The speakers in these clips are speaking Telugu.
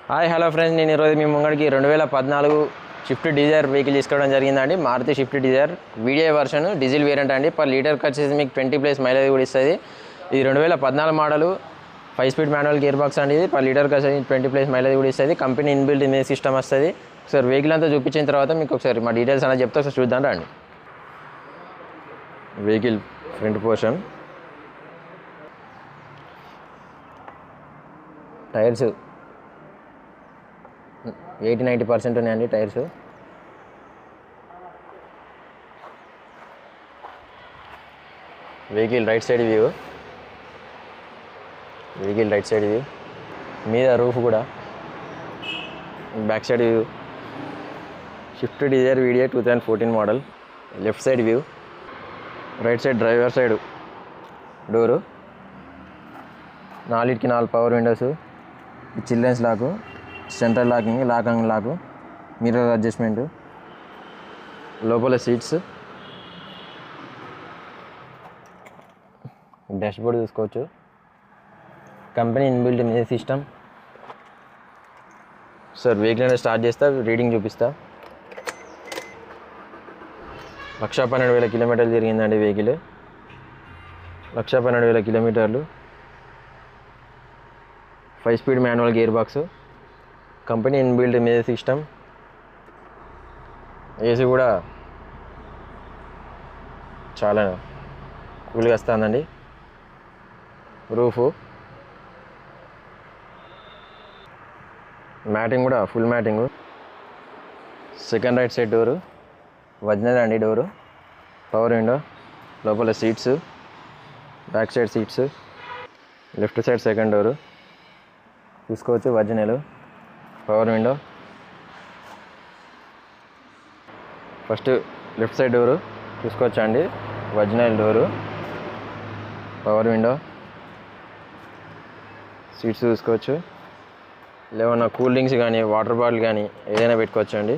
హాయ్ హలో ఫ్రెండ్స్, నేను ఈరోజు మీ ముంగడికి 2014 స్విఫ్ట్ డిజైర్ వెహికల్ తీసుకోవడం జరిగిందండి. Maruti Swift Dzire video version diesel variant అండి. పర్ లీటర్కి వచ్చేసి మీకు 20+ మైలేజ్ కూడా ఇస్తుంది. ఇది 2014 model 5 speed manual gear box అండి. ఇది పర్ లీటర్కి వచ్చేసి 20+ మైలేజ్ కూడా ఇస్తుంది. కంపెనీ ఇన్బిల్ట్ ఇమేజ్ సిస్టమ్ వస్తుంది. ఒకసారి వెహికల్ అంతా చూపించిన తర్వాత మీకు ఒకసారి మా డీటెయిల్స్ అనేది చెప్తే ఒకసారి చూద్దాం రండి. వెహికల్ ఫ్రంట్ పోర్షన్, టైర్స్ 80-90% ఉన్నాయండి tyres. Vehicle right side view, మీద రూఫ్ కూడా, back side view. Swift Dzire video 2014 model. Left side view, right side driver side door, 4 power windows, children's lock, central locking, lock, mirror adjustment, లోపల సీట్స్, డాష్ బోర్డ్ చూసుకోవచ్చు. Company inbuilt image system. Sir vehicle అనేది స్టార్ట్ చేస్తా, రీడింగ్ చూపిస్తా. 1,12,000 కిలోమీటర్లు తిరిగిందండి వెహికల్. 1,12,000 కిలోమీటర్లు. 5 speed manual gear box, company inbuilt image system. AC కూడా చాలా కూల్గా వస్తుందండి. రూఫ్, మ్యాటింగ్ కూడా full matting. Second right side door original అండి. డోరు పవర్ విండో, లోపల seats, back side seats. Left side second door చూసుకోవచ్చు, original power window. First left side door చూసుకోవచ్చు అండి, original door, power window. Seats చూసుకోవచ్చు. లేవన్నా కూల్ డ్రింక్స్ కానీ వాటర్ బాటిల్ కానీ ఏదైనా పెట్టుకోవచ్చు అండి.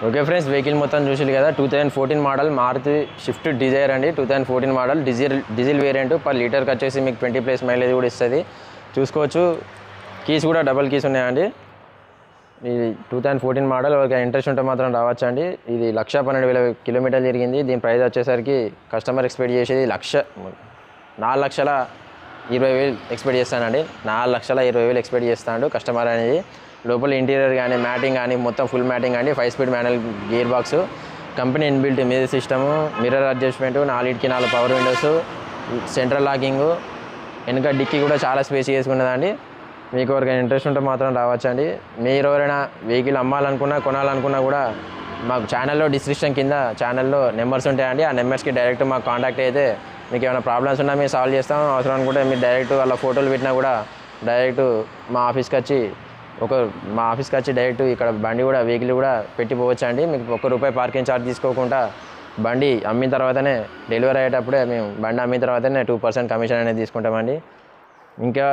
ఓకే ఫ్రెండ్స్, వెహికల్ మొత్తం చూసారు కదా. 2014 మోడల్ మారుతి స్విఫ్ట్ డిజైర్ అండి. 2014 మోడల్ డీజిల్ వేరియంట్. పర్ లీటర్కి వచ్చేసి మీకు 20+ మైలేజ్ కూడా ఇస్తుంది. చూసుకోవచ్చు. కీస్ కూడా డబల్ కీస్ ఉన్నాయండి. ఇది 2014 మోడల్. ఒక ఇంట్రెస్ట్ ఉంటే మాత్రం రావచ్చు అండి. ఇది 1,12,000 కిలోమీటర్లు తిరిగింది. దీని ప్రైస్ వచ్చేసరికి కస్టమర్ ఎక్స్పెక్ట్ చేసేది 4,20,000 ఎక్స్పెక్ట్ చేస్తానండి. 4,20,000 ఎక్స్పెక్ట్ చేస్తాడు కస్టమర్ అనేది. లోపల ఇంటీరియర్ కానీ మ్యాటింగ్ కానీ మొత్తం ఫుల్ మ్యాటింగ్ అండి. 5 speed manual gear box, company inbuilt image system, mirror adjustment, 4 power Windows, central locking. వెనుక డిక్కీ కూడా చాలా స్పేస్ చేసుకున్నదండి. మీకు ఎవరికైనా ఇంట్రెస్ట్ ఉంటే మాత్రం రావచ్చండి. మీరు ఎవరైనా వెహికల్ అమ్మాలనుకున్నా కొనాలనుకున్నా కూడా మాకు ఛానల్లో డిస్క్రిప్షన్ కింద ఛానల్లో నెంబర్స్ ఉంటాయండి. ఆ నెంబర్స్కి డైరెక్ట్ మాకు కాంటాక్ట్ అయితే మీకు ఏమైనా ప్రాబ్లమ్స్ ఉన్నా మేము సాల్వ్ చేస్తాం. అవసరం అనుకుంటే మీరు డైరెక్ట్ వాళ్ళ ఫోటోలు పెట్టినా కూడా డైరెక్ట్ మా ఆఫీస్కి వచ్చి డైరెక్ట్ ఇక్కడ బండి కూడా వెహికల్ కూడా పెట్టిపోవచ్చు అండి. మీకు ₹1 పార్కింగ్ ఛార్జ్ తీసుకోకుండా బండి అమ్మిన తర్వాతనే డెలివరీ అయ్యేటప్పుడే మేము బండి అమ్మిన తర్వాతనే 2% కమిషన్ అనేది తీసుకుంటామండి. ఇంకా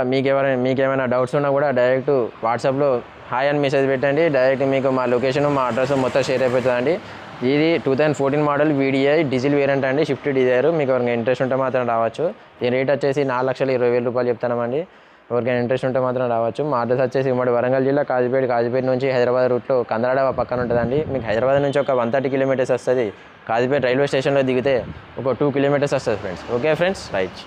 మీకేమైనా డౌట్స్ ఉన్నా కూడా డైరెక్ట్ వాట్సాప్లో హాయ్ అని మెసేజ్ పెట్టండి. డైరెక్ట్ మీకు మా లొకేషన్ మా అడ్రస్ మొత్తం షేర్ అయిపోతుందండి. ఇది 2014 మోడల్ వీడిఐ డీజిల్ వేరియంట్ అండి, స్విఫ్ట్ డిజైర్. మీకు ఎవరికైనా ఇంట్రెస్ట్ ఉంటే మాత్రం రావచ్చు. దీని రేట్ వచ్చేసి ₹4,20,000 చెప్తామండి. ఎవరికైనా ఇంట్రెస్ట్ ఉంటే మాత్రం రావచ్చు. మా అడ్రస్ వచ్చేసి ఉమ్మడి వరంగల్ జిల్లా కాజీపేట నుంచి హైదరాబాద్ రూట్లో కందరాడ పక్కన ఉంటుందండి. మీకు హైదరాబాద్ నుంచి ఒక 130 కిలోమీటర్స్ వస్తుంది. కాజీపేట రైల్వే స్టేషన్లో దిగితే ఒక 2 కిలోమీటర్స్ వస్తుంది ఫ్రెండ్స్. Okay friends, right.